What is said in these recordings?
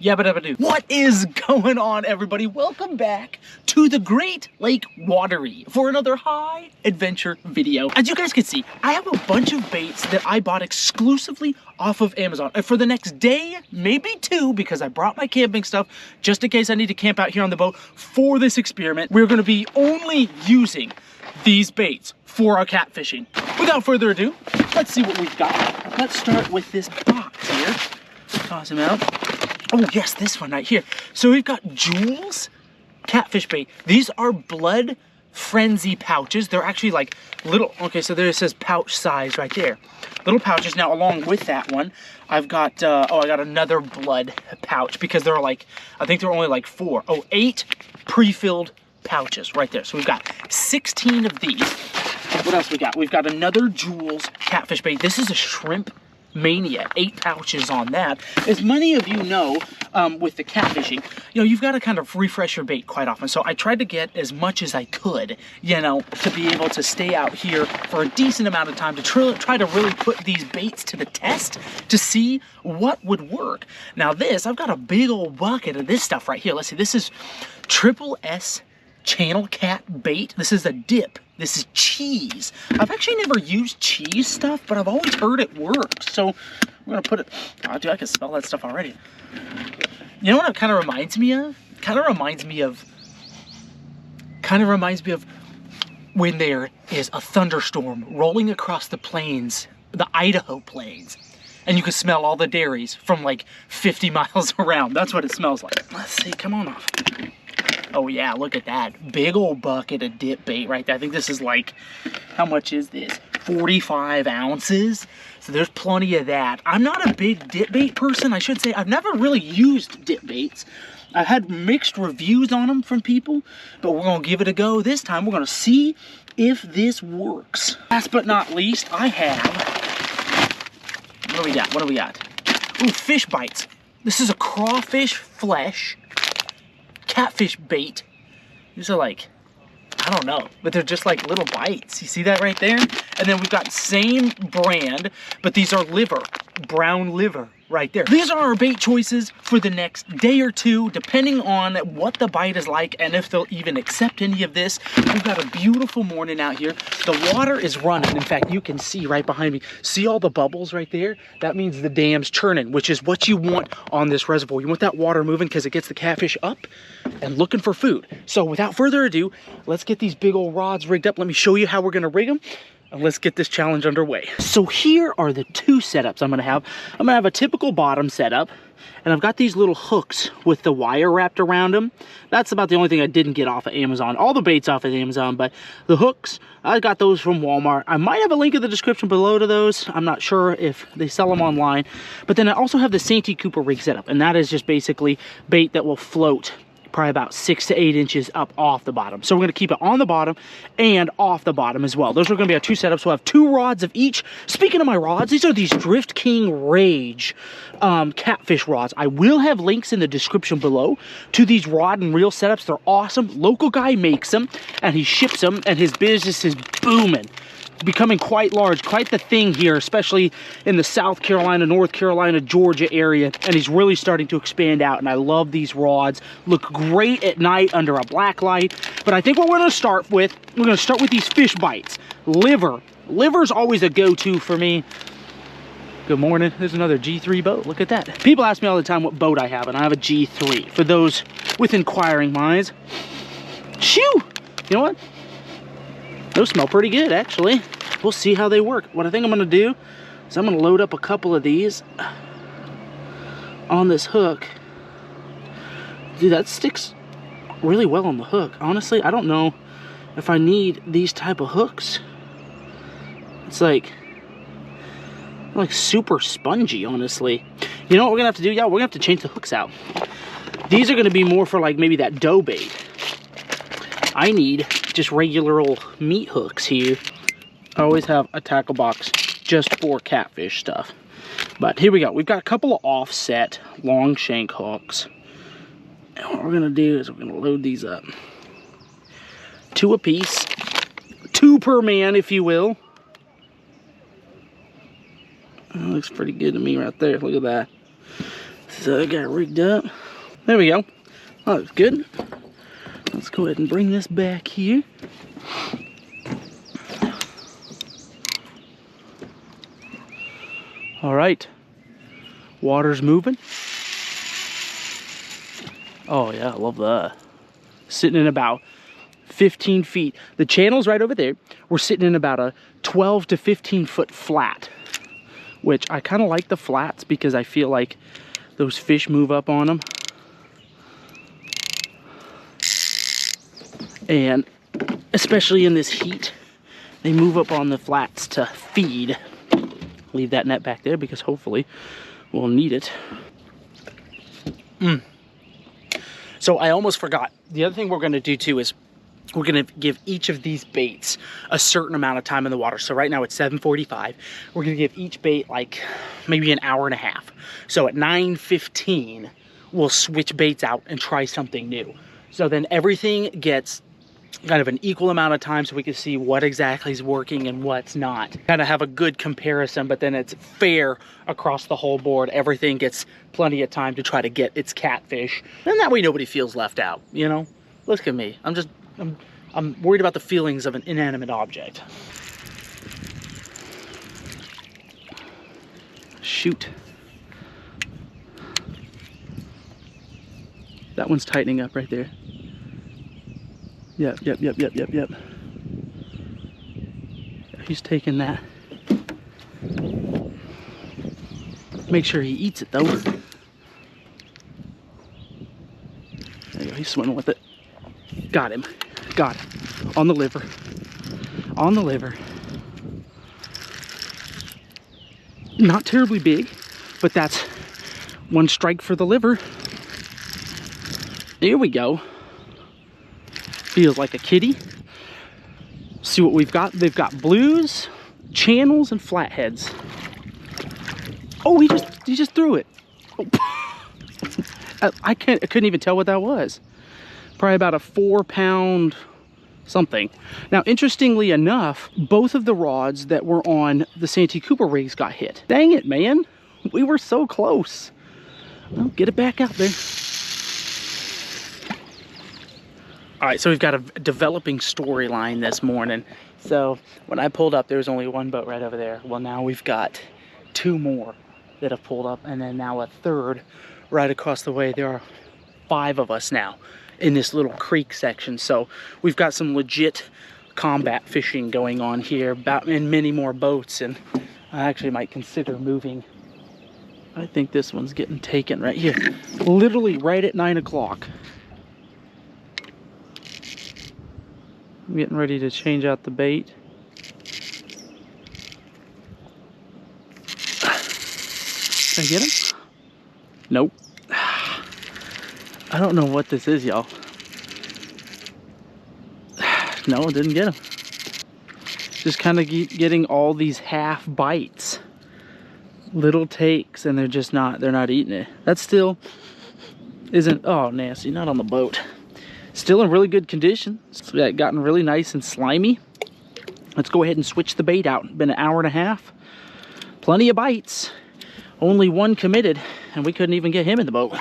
Yabba dabba doo. What is going on, everybody? Welcome back to the Great Lake Watery for another high adventure video. As you guys can see, I have a bunch of baits that I bought exclusively off of Amazon. And for the next day, maybe two, because I brought my camping stuff just in case I need to camp out here on the boat for this experiment, we're going to be only using these baits for our catfishing. Without further ado, let's see what we've got. Let's start with this box here. Toss him out. Oh yes, this one right here. So we've got Jules catfish bait. These are blood frenzy pouches. They're actually like little, okay, so there it says pouch size right there. Little pouches. Now along with that one, I've got, I got another blood pouch because there are like, I think there are only like 8 pre-filled pouches right there. So we've got 16 of these. What else we got? We've got another Jules catfish bait. This is a shrimp mania, 8 pouches on that. As many of you know, with the catfishing, you know, you've got to kind of refresh your bait quite often. So I tried to get as much as I could, you know, to be able to stay out here for a decent amount of time to try to really put these baits to the test to see what would work. Now this, I've got a big old bucket of this stuff right here. Let's see, this is Triple S Channel Cat bait. This is a dip. This is cheese. I've actually never used cheese stuff, but I've always heard it works. So we're gonna put it, oh dude, I can smell that stuff already. You know what it kind of reminds me of? Kind of reminds me of when there is a thunderstorm rolling across the plains, the Idaho plains, and you can smell all the dairies from like 50 miles around. That's what it smells like. Let's see, come on off. Oh yeah, look at that. Big old bucket of dip bait right there. I think this is like, how much is this? 45 ounces. So there's plenty of that. I'm not a big dip bait person. I should say I've never really used dip baits. I've had mixed reviews on them from people, but we're gonna give it a go this time. We're gonna see if this works. Last but not least, I have, what do we got? What do we got? Ooh, fish bites. This is a crawfish flesh catfish bait. These are like, I don't know, but they're just like little bites. You see that right there? And then we've got same brand, but these are liver, brown liver right there. These are our bait choices for the next day or two, depending on what the bite is like and if they'll even accept any of this. We've got a beautiful morning out here. The water is running. In fact, you can see right behind me, see all the bubbles right there? That means the dam's churning, which is what you want on this reservoir. You want that water moving because it gets the catfish up and looking for food. So without further ado, let's get these big old rods rigged up. Let me show you how we're gonna rig them. And let's get this challenge underway. So here are the 2 setups I'm gonna have. I'm gonna have a typical bottom setup, and I've got these little hooks with the wire wrapped around them. That's about the only thing I didn't get off of Amazon. All the baits off of Amazon, but the hooks, I got those from Walmart. I might have a link in the description below to those. I'm not sure if they sell them online. But then I also have the Santee Cooper rig setup, and that is just basically bait that will float probably about 6 to 8 inches up off the bottom. So we're going to keep it on the bottom and off the bottom as well. Those are going to be our 2 setups. We'll have 2 rods of each. Speaking of my rods, these are these Drift King Rage catfish rods. I will have links in the description below to these rod and reel setups. They're awesome. Local guy makes them and he ships them, and his business is booming. Becoming quite large, quite the thing here, especially in the South Carolina, North Carolina, Georgia area, and he's really starting to expand out, and I love these rods. Look great at night under a black light. But I think what we're going to start with, these fish bites. Liver's always a go-to for me. Good morning. There's another G3 boat. Look at that. People ask me all the time what boat I have, and I have a G3 for those with inquiring minds. Shoo! You know what? Those smell pretty good, actually. We'll see how they work. What I think I'm gonna do is I'm gonna load up a couple of these on this hook. Dude, that sticks really well on the hook. Honestly, I don't know if I need these type of hooks. It's like super spongy, honestly. You know what we're gonna have to do? Yeah, we're gonna have to change the hooks out. These are gonna be more for like maybe that dough bait. I need just regular old meat hooks here. I always have a tackle box just for catfish stuff. But here we go. We've got a couple of offset long shank hooks. And what we're gonna do is we're gonna load these up. 2 a piece. 2 per man, if you will. That looks pretty good to me right there. Look at that. This this guy rigged up. There we go. That looks good. Let's go ahead and bring this back here. All right, water's moving. Oh yeah, I love that. Sitting in about 15 feet. The channel's right over there. We're sitting in about a 12 to 15 foot flat, which I kind of like the flats because I feel like those fish move up on them. And especially in this heat, they move up on the flats to feed. Leave that net back there because hopefully we'll need it. So I almost forgot. The other thing we're going to do too is we're going to give each of these baits a certain amount of time in the water. So right now it's 7:45. We're going to give each bait like maybe an hour and a half. So at 9:15, we'll switch baits out and try something new. So then everything gets kind of an equal amount of time so we can see what exactly is working and what's not. Kind of have a good comparison, but then it's fair across the whole board. Everything gets plenty of time to try to get its catfish. And that way nobody feels left out, you know? Look at me. I'm worried about the feelings of an inanimate object. Shoot. That one's tightening up right there. Yep. He's taking that. Make sure he eats it though. There you go, he's swimming with it. Got him. Got him. On the liver. On the liver. Not terribly big, but that's one strike for the liver. There we go. Feels like a kitty. See what we've got. They've got blues, channels, and flatheads. Oh, he just threw it. Oh. I couldn't even tell what that was. Probably about a 4-pound something. Now, interestingly enough, both of the rods that were on the Santee Cooper rigs got hit. Dang it, man. We were so close. Well, get it back out there. All right, so we've got a developing storyline this morning. So when I pulled up, there was only one boat right over there. Well, now we've got 2 more that have pulled up, and then now a third right across the way. There are 5 of us now in this little creek section. So we've got some legit combat fishing going on here, and many more boats, and I actually might consider moving. I think this one's getting taken right here, literally right at 9 o'clock. I'm getting ready to change out the bait. Did I get him? Nope. I don't know what this is, y'all. No, I didn't get him. Just kind of getting all these half bites. Little takes, and they're not eating it. That still isn't, oh, nasty, not on the boat. Still in really good condition. It's gotten really nice and slimy. Let's go ahead and switch the bait out. Been an hour and a half. Plenty of bites. Only one committed, and we couldn't even get him in the boat.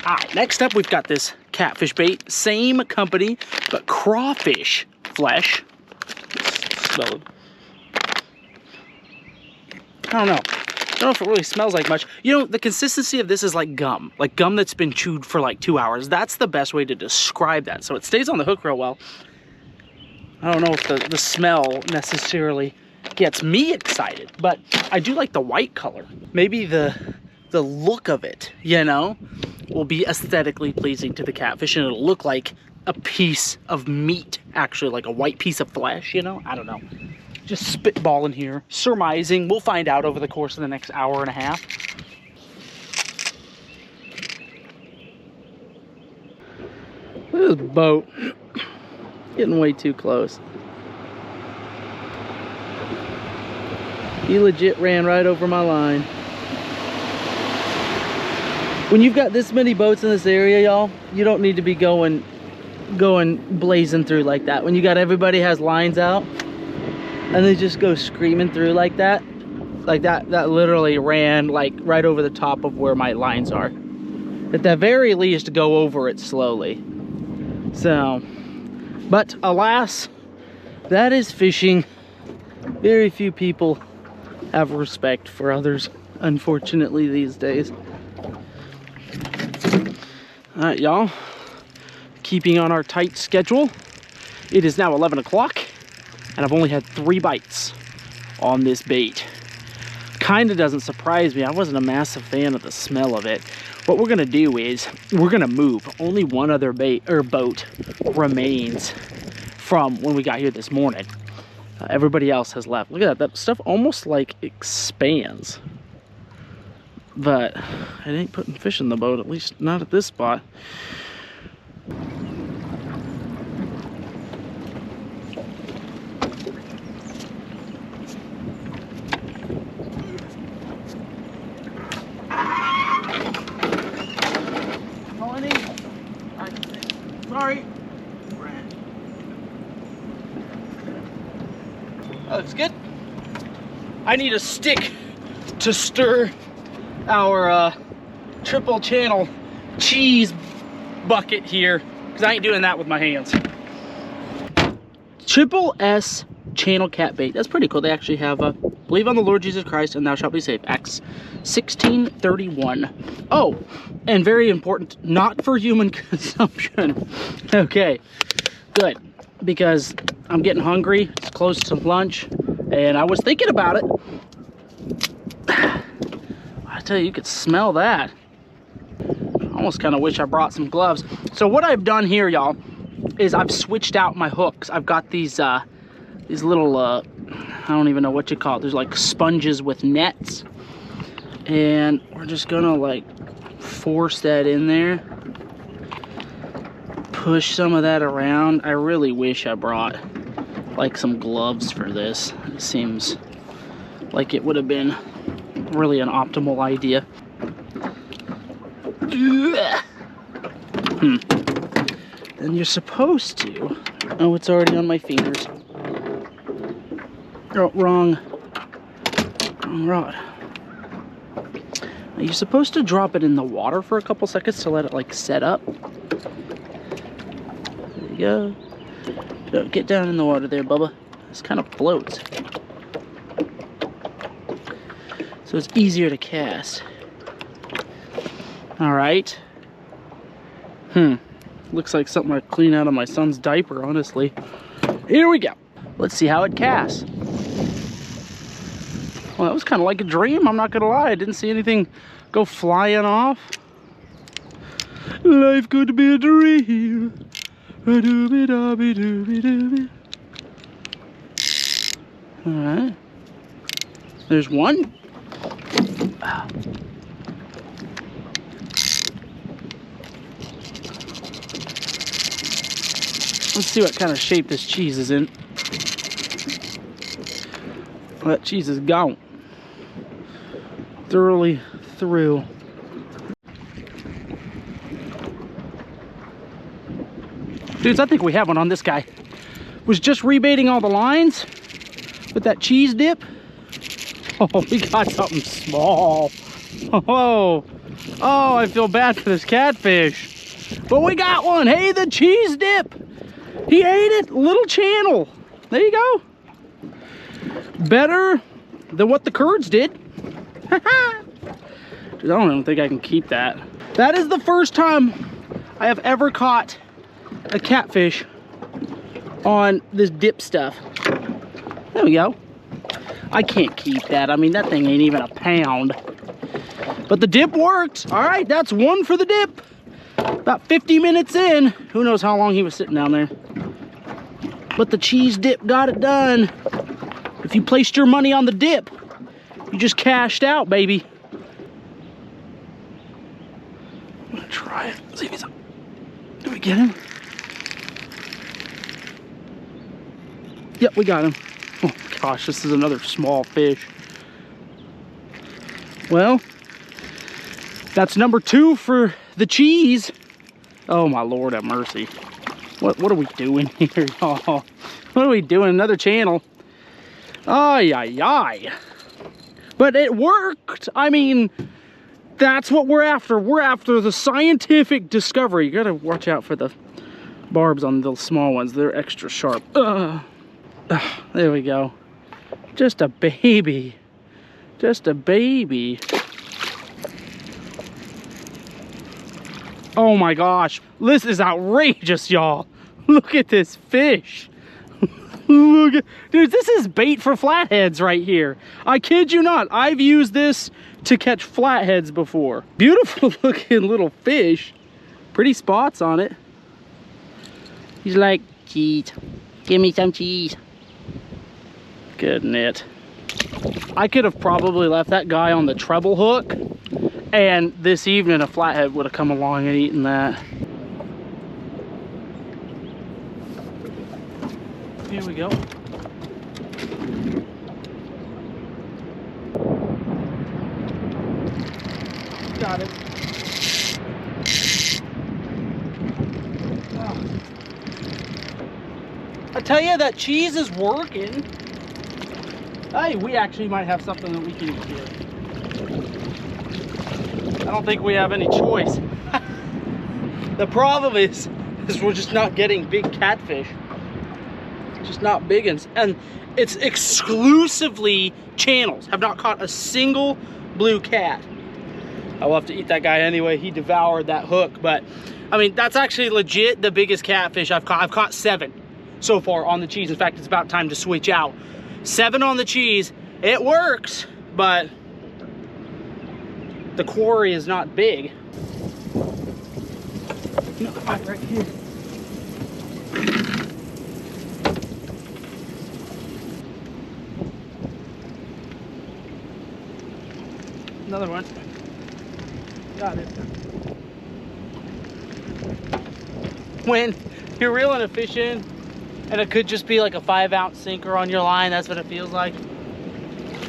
All right, next up we've got this catfish bait. Same company, but crawfish flesh. Smell it. I don't know. I don't know if it really smells like much. You know, the consistency of this is like gum that's been chewed for like 2 hours. That's the best way to describe that. So it stays on the hook real well. I don't know if the smell necessarily gets me excited, but I do like the white color. Maybe the look of it, you know, will be aesthetically pleasing to the catfish, and it'll look like a piece of meat, actually, like a white piece of flesh, you know? I don't know. Just spitballing here, surmising. We'll find out over the course of the next hour and a half. Look at this boat. Getting way too close. He legit ran right over my line. When you've got this many boats in this area, y'all, you don't need to be going blazing through like that. When you got everybody has lines out, and they just go screaming through like that. Like that literally ran like right over the top of where my lines are. At the very least, go over it slowly. So, but alas, that is fishing. Very few people have respect for others, unfortunately, these days. All right, y'all, keeping on our tight schedule. It is now 11 o'clock, and I've only had 3 bites on this bait. Kind of doesn't surprise me. I wasn't a massive fan of the smell of it. What we're gonna do is we're gonna move. Only one other boat remains from when we got here this morning. Everybody else has left. Look at that. That stuff almost like expands. But it ain't putting fish in the boat, at least not at this spot. Sorry. That looks good. I need a stick to stir our triple channel cheese bucket here, because I ain't doing that with my hands. Triple S channel cat bait. That's pretty cool. They actually have a believe on the Lord Jesus Christ and thou shalt be saved. Acts 16:31. Oh, and very important, not for human consumption. Okay, good, because I'm getting hungry. It's close to lunch, and I was thinking about it. I tell you, you could smell that. I almost kind of wish I brought some gloves. So what I've done here, y'all, is I've switched out my hooks. I've got these little, I don't even know what you call it. There's like sponges with nets. And we're just gonna like force that in there. Push some of that around. I really wish I brought like some gloves for this. It seems like it would have been really an optimal idea. Then you're supposed to. Oh, it's already on my fingers. Oh, wrong rod. Now you're supposed to drop it in the water for a couple seconds to let it like set up. There you go. So get down in the water there, Bubba. This kind of floats, so it's easier to cast. All right. Looks like something I clean out of my son's diaper, honestly. Here we go. Let's see how it casts. Well, that was kind of like a dream, I'm not gonna lie. I didn't see anything go flying off. Life could be a dream. Alright. There's one. Let's see what kind of shape this cheese is in. Well, that cheese is gone. Thoroughly through. Dudes, I think we have one on this guy. Was just rebaiting all the lines with that cheese dip. Oh, we got something small. Oh, I feel bad for this catfish. But we got one. Hey, the cheese dip. He ate it. Little channel. There you go. Better than what the curds did. Dude, I don't even think I can keep that. That is the first time I have ever caught a catfish on this dip stuff. There we go. I can't keep that. I mean, that thing ain't even a pound. But the dip worked. All right, that's one for the dip. About 50 minutes in. Who knows how long he was sitting down there. But the cheese dip got it done. If you placed your money on the dip, you just cashed out, baby. I'm gonna try it. See if he's up. Did we get him? Yep, we got him. Oh gosh, this is another small fish. Well, that's number 2 for the cheese. Oh my Lord have mercy. What are we doing here, y'all? What are we doing? Another channel. Ay, ay, ay. But it worked. I mean, that's what we're after. We're after the scientific discovery. You gotta watch out for the barbs on the small ones. They're extra sharp. There we go. Just a baby. Just a baby. Oh my gosh. This is outrageous, y'all. Look at this fish. Look at, dude, this is bait for flatheads right here. I kid you not. I've used this to catch flatheads before. Beautiful looking little fish. Pretty spots on it. He's like, cheese. Give me some cheese. Good knit. I could have probably left that guy on the treble hook, and this evening a flathead would have come along and eaten that. Here we go. Got it. Oh. I tell you, that cheese is working. Hey, we actually might have something that we can eat here. I don't think we have any choice. The problem is we're just not getting big catfish. Just not big ones. And it's exclusively channels. Have not caught a single blue cat. I'll have to eat that guy anyway. He devoured that hook. But I mean, that's actually legit the biggest catfish I've caught. I've caught 7 so far on the cheese. In fact, it's about time to switch out. 7 on the cheese. It works, but the quarry is not big. Right here. Another one. Got it. When you're reeling a fish in, and it could just be like a 5-ounce sinker on your line, that's what it feels like.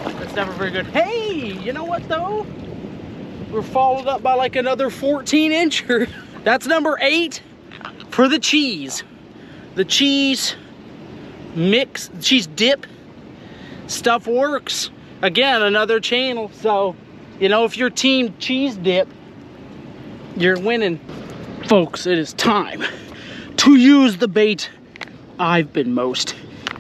That's never very good. Hey, you know what though? We're followed up by like another 14-incher. That's number 8 for the cheese. The cheese mix, cheese dip stuff works. Again, another channel. So, you know, if you're team cheese dip, you're winning. Folks, it is time to use the bait I've been most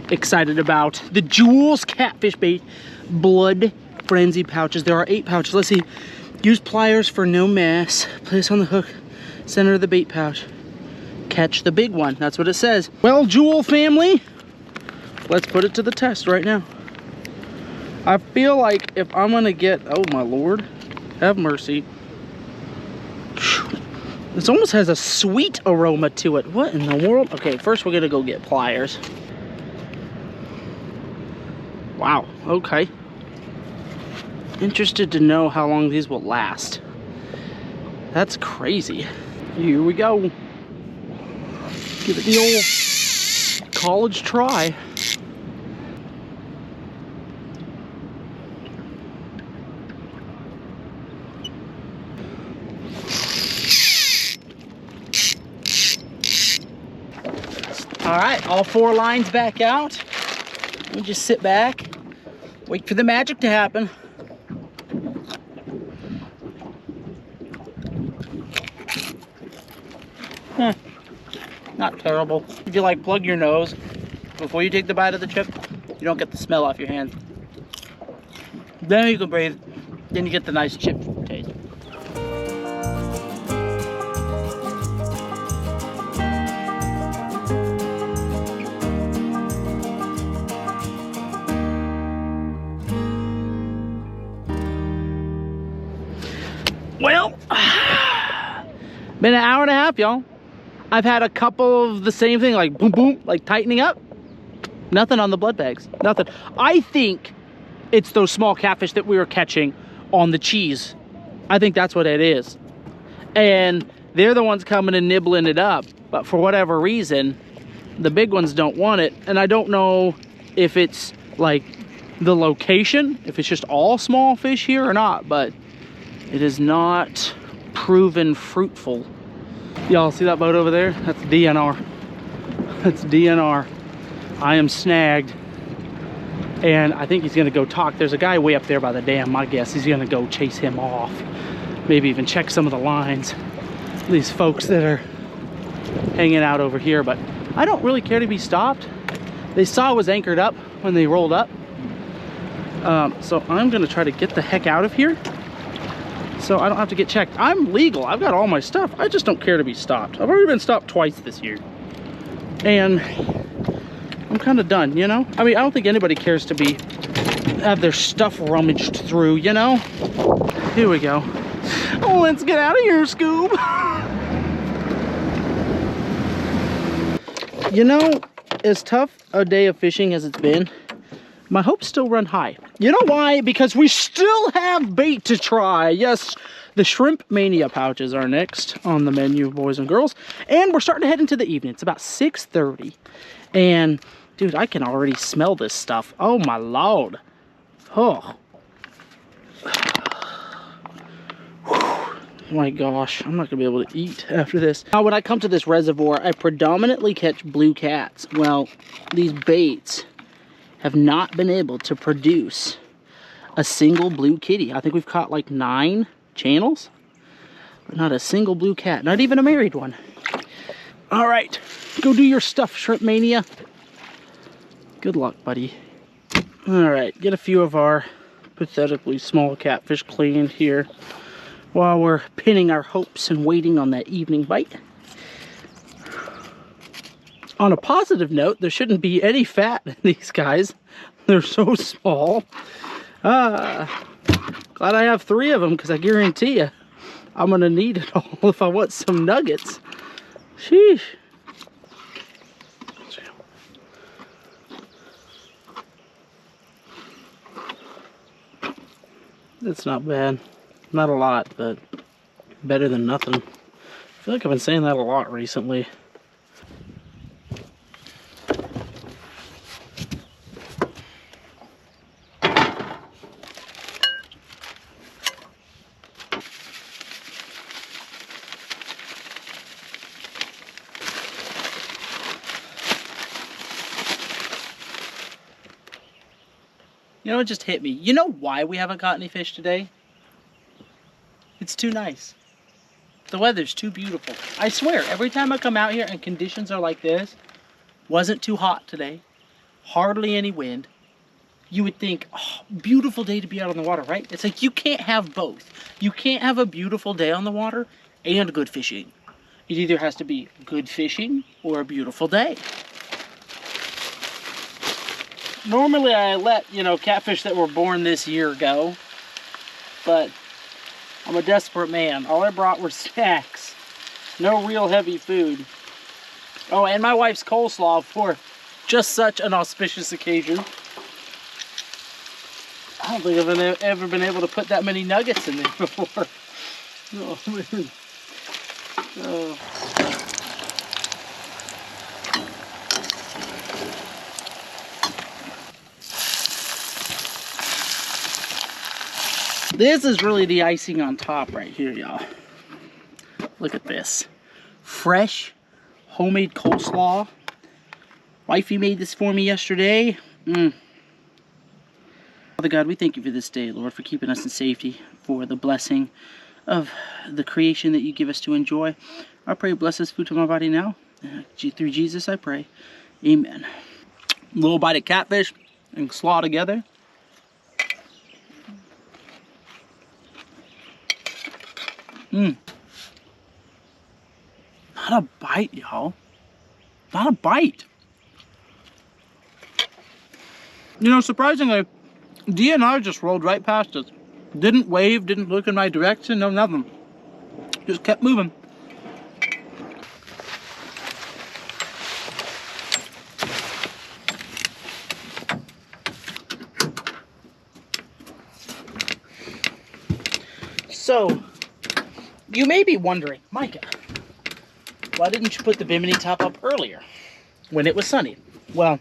excited about. The Jules Catfish Bait Blood Frenzy pouches. There are 8 pouches. Let's see. Use pliers for no mess. Place on the hook, center of the bait pouch. Catch the big one. That's what it says. Well, Jewel family, let's put it to the test right now. I feel like if I'm gonna get, oh my Lord, have mercy. This almost has a sweet aroma to it. What in the world? Okay, first we're gonna go get pliers. Wow, okay. Interested to know how long these will last. That's crazy. Here we go. Give it the old college try. All right, all 4 lines back out. We'll just sit back, wait for the magic to happen. Not terrible. If you like plug your nose before you take the bite of the chip, you don't get the smell off your hand. Then you can breathe. Then you get the nice chip taste. Well, been an hour and a half, y'all. I've had a couple of the same thing, like boom, boom, like tightening up. Nothing on the blood bags, nothing. I think it's those small catfish that we were catching on the cheese. I think that's what it is. And they're the ones coming and nibbling it up. But for whatever reason, the big ones don't want it. And I don't know if it's like the location, if it's just all small fish here or not, but it is not proven fruitful. Y'all see that boat over there? That's DNR. That's DNR. I am snagged. And I think he's gonna go talk. There's a guy way up there by the dam. My guess he's gonna go chase him off. Maybe even check some of the lines. These folks that are hanging out over here, but I don't really care to be stopped. They saw I was anchored up when they rolled up. So I'm gonna try to get the heck out of here so I don't have to get checked. I'm legal, I've got all my stuff. I just don't care to be stopped. I've already been stopped twice this year. And I'm kind of done, you know? I mean, I don't think anybody cares to have their stuff rummaged through, you know? Here we go. Oh, let's get out of here, Scoob. You know, as tough a day of fishing as it's been, my hopes still run high. You know why? Because we still have bait to try. Yes, the Shrimp Mania pouches are next on the menu, boys and girls. And we're starting to head into the evening. It's about 6:30. And, dude, I can already smell this stuff. Oh, my Lord. Oh. My gosh, I'm not gonna be able to eat after this. Now, when I come to this reservoir, I predominantly catch blue cats. Well, these baits have not been able to produce a single blue kitty. I think we've caught like 9 channels, but not a single blue cat, not even a married one. All right, go do your stuff, Shrimp Mania. Good luck, buddy. All right, get a few of our pathetically small catfish cleaned here while we're pinning our hopes and waiting on that evening bite. On a positive note, there shouldn't be any fat in these guys. They're so small. Glad I have 3 of them, because I guarantee you I'm gonna need it all if I want some nuggets. Sheesh. That's not bad. Not a lot, but better than nothing. I feel like I've been saying that a lot recently. You know, it just hit me. You know why we haven't caught any fish today? It's too nice. The weather's too beautiful. I swear, every time I come out here and conditions are like this, wasn't too hot today, hardly any wind, you would think, oh, beautiful day to be out on the water, right? It's like you can't have both. You can't have a beautiful day on the water and good fishing. It either has to be good fishing or a beautiful day. Normally I let, you know, catfish that were born this year go, but I'm a desperate man. All I brought were snacks. No real heavy food. Oh, and my wife's coleslaw for just such an auspicious occasion. I don't think I've ever been able to put that many nuggets in there before. Oh, man. Oh. This is really the icing on top right here, y'all. Look at this. Fresh, homemade coleslaw. Wifey made this for me yesterday. Father God, we thank you for this day, Lord, for keeping us in safety, for the blessing of the creation that you give us to enjoy. I pray, bless this food to my body now. Through Jesus, I pray. Amen. A little bite of catfish and slaw together. Not a bite, y'all. Not a bite. You know, surprisingly, DNR just rolled right past us. Didn't wave, didn't look in my direction, no nothing. Just kept moving. So, you may be wondering, Micah, why didn't you put the bimini top up earlier when it was sunny? Well,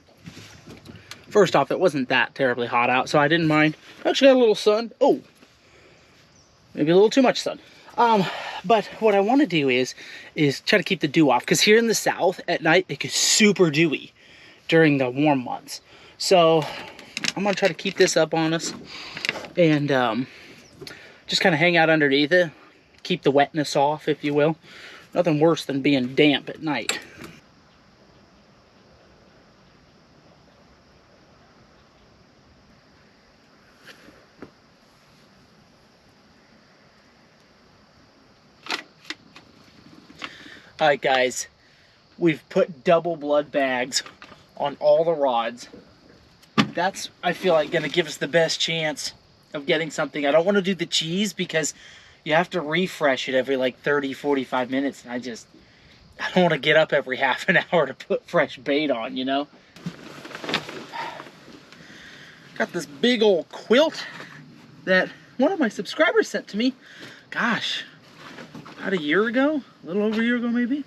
first off, it wasn't that terribly hot out, so I didn't mind. I actually got a little sun. Oh, maybe a little too much sun. But what I want to do is try to keep the dew off, because here in the south at night, it gets super dewy during the warm months. So I'm gonna try to keep this up on us and just kind of hang out underneath it. Keep the wetness off, if you will. Nothing worse than being damp at night. All right, guys, we've put double blood bags on all the rods. That's, I feel like, gonna give us the best chance of getting something. I don't want to do the cheese because you have to refresh it every like 30, 45 minutes. And I don't want to get up every half an hour to put fresh bait on, you know? Got this big old quilt that one of my subscribers sent to me. Gosh, about a year ago? A little over a year ago, maybe? In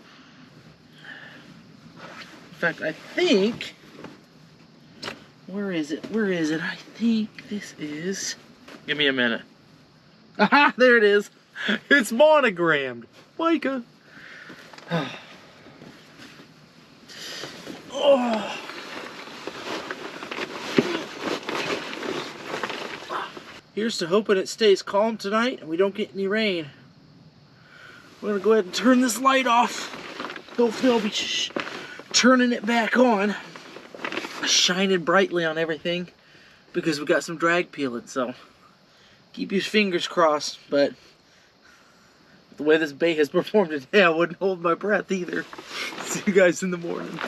fact, I think... Where is it? Where is it? I think this is... Give me a minute. Aha! There it is. It's monogrammed. Micah. Oh. Here's to hoping it stays calm tonight and we don't get any rain. We're gonna go ahead and turn this light off. Hopefully I'll be turning it back on. Shining brightly on everything because we got some drag peeling, so keep your fingers crossed. But the way this bait has performed today, I wouldn't hold my breath either. See you guys in the morning.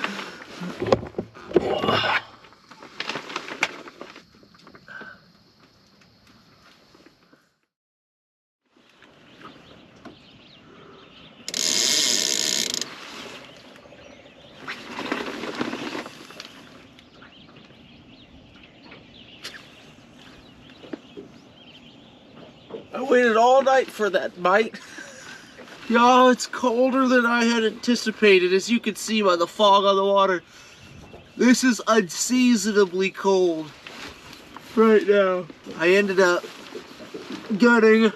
I waited all night for that bite. Y'all, it's colder than I had anticipated, as you can see by the fog on the water. This is unseasonably cold right now. I ended up getting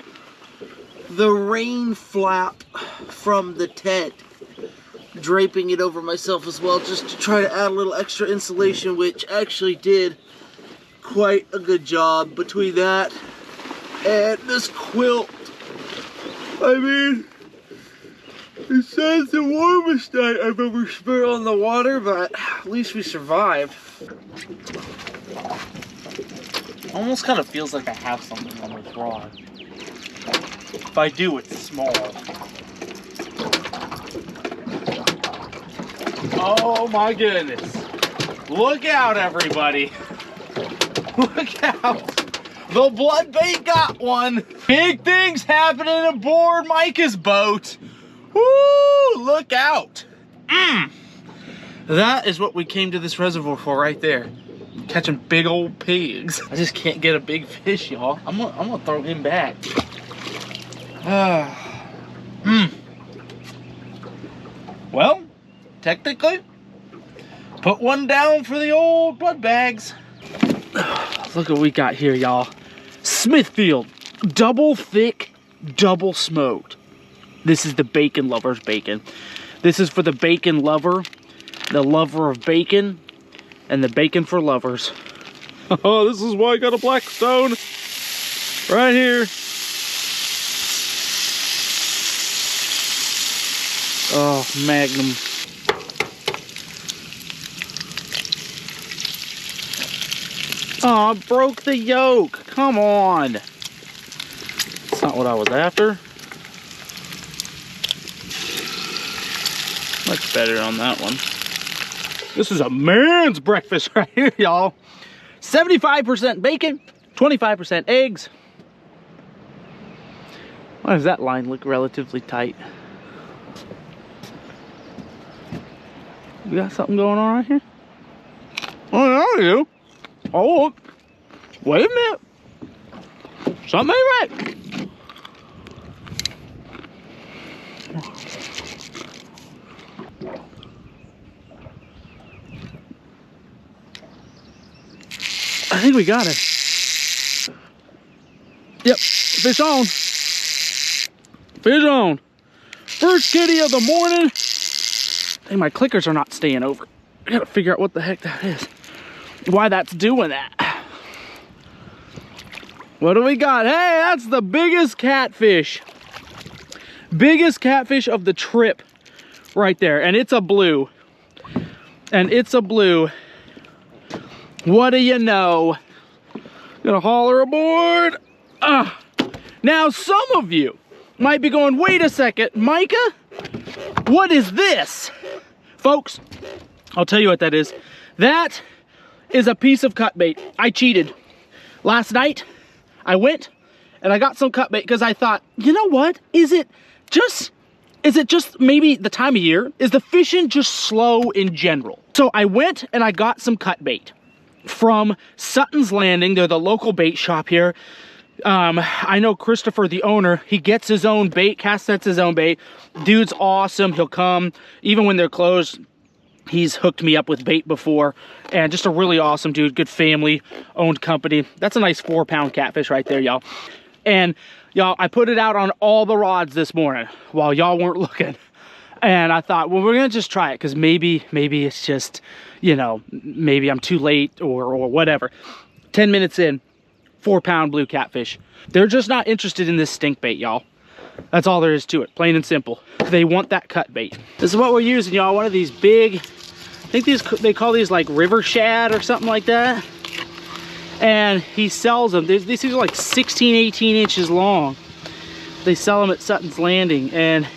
the rain flap from the tent, draping it over myself as well, just to try to add a little extra insulation, which actually did quite a good job. Between that and this quilt, I mean, it says the warmest night I've ever spent on the water, but at least we survived. Almost kind of feels like I have something on this rod. If I do, it's small. Oh my goodness. Look out, everybody. Look out. The blood bait got one. Big things happening aboard Micah's boat. Woo! Look out. That is what we came to this reservoir for right there. Catching big old pigs. I just can't get a big fish, y'all. I'm gonna throw him back. Well, technically, put one down for the old blood bags. Look what we got here, y'all. Smithfield, double thick, double smoked. This is the bacon lover's bacon. This is for the bacon lover, the lover of bacon, and the bacon for lovers. Oh, this is why I got a black stone right here. Oh, Magnum. Oh, I broke the yoke. Come on. That's not what I was after. Much better on that one. This is a man's breakfast right here, y'all. 75% bacon, 25% eggs. Why does that line look relatively tight? You got something going on right here? Oh, yeah, you. Oh, look. Wait a minute. Something ain't right. I think we got it. Yep, fish on. Fish on. First kitty of the morning. Hey, my clickers are not staying over. I gotta figure out what the heck that is. Why that's doing that. What do we got? Hey, that's the biggest catfish. Biggest catfish of the trip right there. And it's a blue. And it's a blue. What do you know? Gonna holler aboard. Now some of you might be going, wait a second, Micah, what is this? Folks, I'll tell you what that is. That is a piece of cut bait. I cheated. Last night, I went and I got some cut bait because I thought, you know what? Is it just maybe the time of year? Is the fishing just slow in general? So I went and I got some cut bait from Sutton's Landing. They're the local bait shop here. I know Christopher, the owner, he gets his own bait, cast sets his own bait. Dude's awesome. He'll come even when they're closed. He's hooked me up with bait before, and just a really awesome dude. Good family owned company. That's a nice 4-pound catfish right there, y'all. And y'all, I put it out on all the rods this morning while y'all weren't looking. And I thought, well, we're gonna just try it because maybe it's just, you know, maybe I'm too late or whatever. 10 minutes in, 4-pound blue catfish. They're just not interested in this stink bait, y'all. That's all there is to it, plain and simple. They want that cut bait. This is what we're using, y'all. One of these big, I think they call these like river shad or something like that. And he sells them. These things are like 16, 18 inches long. They sell them at Sutton's Landing, and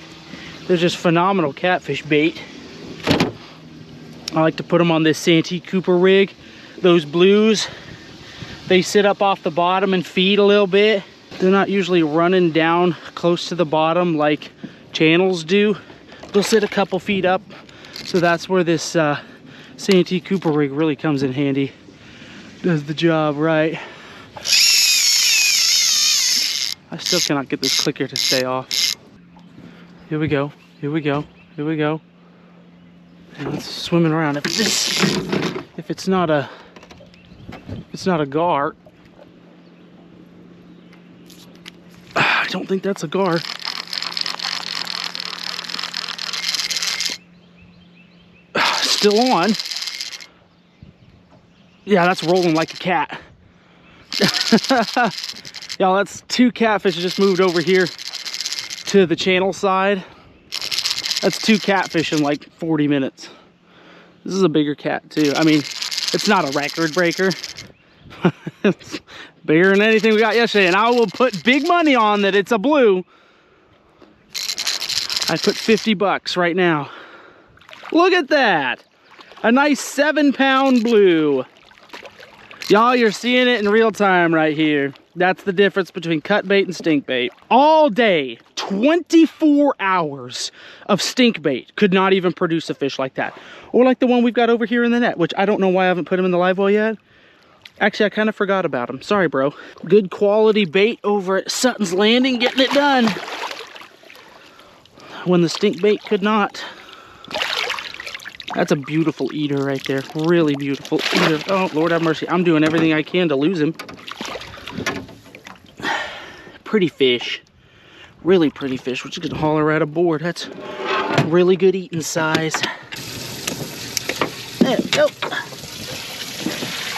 they're just phenomenal catfish bait. I like to put them on this Santee Cooper rig. Those blues, they sit up off the bottom and feed a little bit. They're not usually running down close to the bottom like channels do. They'll sit a couple feet up. So that's where this Santee Cooper rig really comes in handy. Does the job right. I still cannot get this clicker to stay off. Here we go, here we go, here we go. And it's swimming around. If it's not a gar. I don't think that's a gar. Still on. Yeah, that's rolling like a cat. Y'all, that's 2 catfish just moved over here to the channel side. That's 2 catfish in like 40 minutes. This is a bigger cat too. I mean, it's not a record breaker. It's bigger than anything we got yesterday, and I will put big money on that it's a blue. I put 50 bucks right now. Look at that. A nice 7-pound blue. Y'all, you're seeing it in real time right here. That's the difference between cut bait and stink bait. All day, 24 hours of stink bait could not even produce a fish like that. Or like the one we've got over here in the net, which I don't know why I haven't put him in the live well yet. Actually, I kind of forgot about him. Sorry, bro. Good quality bait over at Sutton's Landing, getting it done. When the stink bait could not. That's a beautiful eater right there. Really beautiful eater. Oh, Lord have mercy. I'm doing everything I can to lose him. Pretty fish. Really pretty fish. We're just gonna haul her right aboard. That's really good eating size. There we go.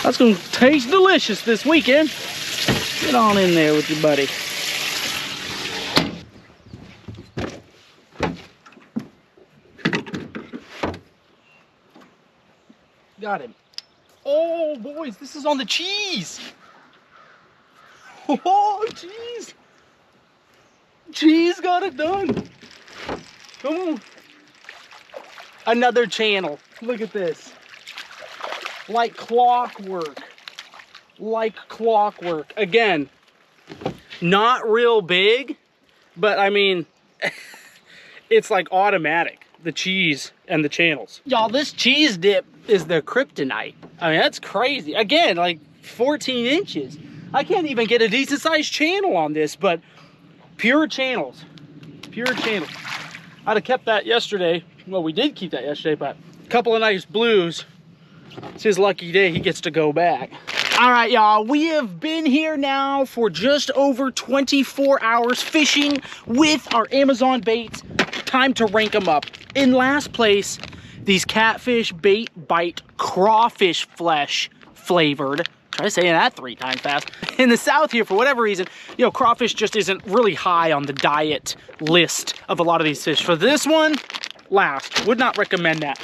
That's gonna taste delicious this weekend. Get on in there with your buddy. Got him. Oh, boys, this is on the cheese. Oh, cheese. Cheese got it done. Come on. Another channel. Look at this. Like clockwork. Like clockwork. Again, not real big, but I mean, it's like automatic. The cheese and the channels. Y'all, this cheese dip is the kryptonite. I mean, that's crazy. Again, like 14 inches. I can't even get a decent sized channel on this, but pure channels. Pure channels. I'd have kept that yesterday. Well, we did keep that yesterday, but a couple of nice blues. It's his lucky day he gets to go back. All right, y'all, we have been here now for just over 24 hours fishing with our Amazon baits. Time to rank them up. In last place, these catfish bait bite crawfish flesh flavored Try saying that 3 times fast. In the south here, for whatever reason, you know, crawfish just isn't really high on the diet list of a lot of these fish. For this one, last. Would not recommend that.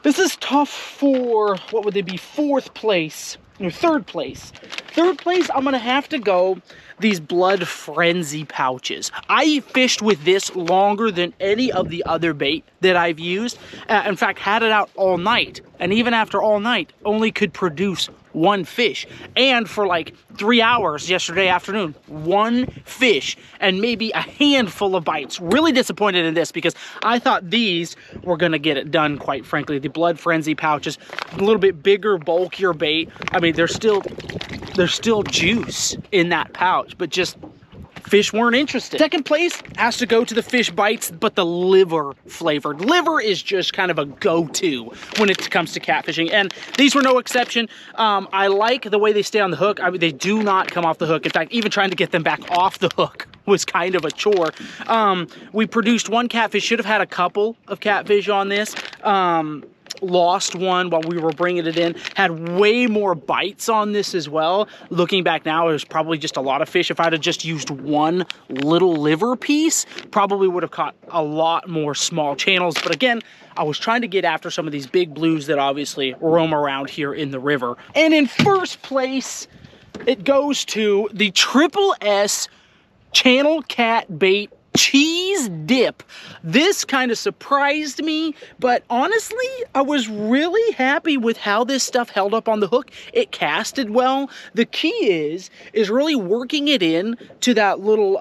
This is tough for, what would they be, 4th place, or 3rd place. 3rd place, I'm gonna have to go these Blood Frenzy pouches. I fished with this longer than any of the other bait that I've used. In fact, had it out all night. And even after all night, only could produce 1 fish. And for like 3 hours yesterday afternoon, 1 fish and maybe a handful of bites. Really disappointed in this because I thought these were gonna get it done, quite frankly. The Blood Frenzy pouches, a little bit bigger, bulkier bait. I mean, there's still juice in that pouch, but just fish weren't interested. 2nd place has to go to the fish bites, but the liver flavored. Liver is just kind of a go-to when it comes to catfishing, and these were no exception. I like the way they stay on the hook. I mean, they do not come off the hook. In fact, even trying to get them back off the hook was kind of a chore. We produced 1 catfish, should have had a couple of catfish on this. Lost one while we were bringing it in. Had way more bites on this as well. Looking back now, it was probably just a lot of fish. If I'd have just used 1 little liver piece, probably would have caught a lot more small channels. But again, I was trying to get after some of these big blues that obviously roam around here in the river. And in 1st place, it goes to the Triple S Channel Cat Bait Cheese Dip. This kind of surprised me, but honestly, I was really happy with how this stuff held up on the hook. It casted well. The key is really working it in to that little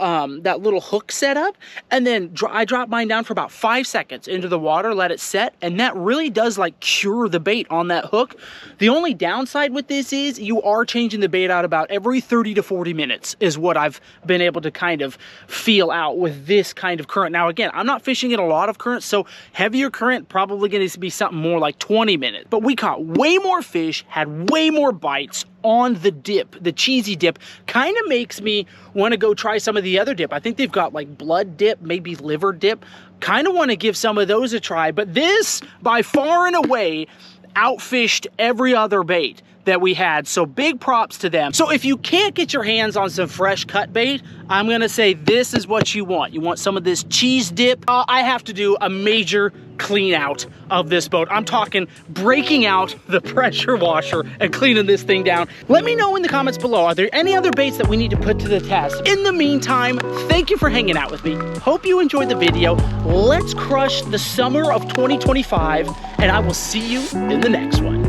hook setup, and then I dropped mine down for about 5 seconds into the water, let it set, and that really does like cure the bait on that hook. The only downside with this is you are changing the bait out about every 30 to 40 minutes is what I've been able to kind of feel out with this kind of current. Now again, I'm not fishing in a lot of current, so heavier current probably going to be something more like 20 minutes. But we caught way more fish, had way more bites on the dip. The cheesy dip kind of makes me want to go try some of the other dip. I think they've got like blood dip, maybe liver dip. Kind of want to give some of those a try, but this by far and away outfished every other bait that we had, so big props to them. So if you can't get your hands on some fresh cut bait, I'm gonna say this is what you want. You want some of this cheese dip. I have to do a major clean out of this boat. I'm talking breaking out the pressure washer and cleaning this thing down. Let me know in the comments below, are there any other baits that we need to put to the test? In the meantime, thank you for hanging out with me. Hope you enjoyed the video. Let's crush the summer of 2025, and I will see you in the next one.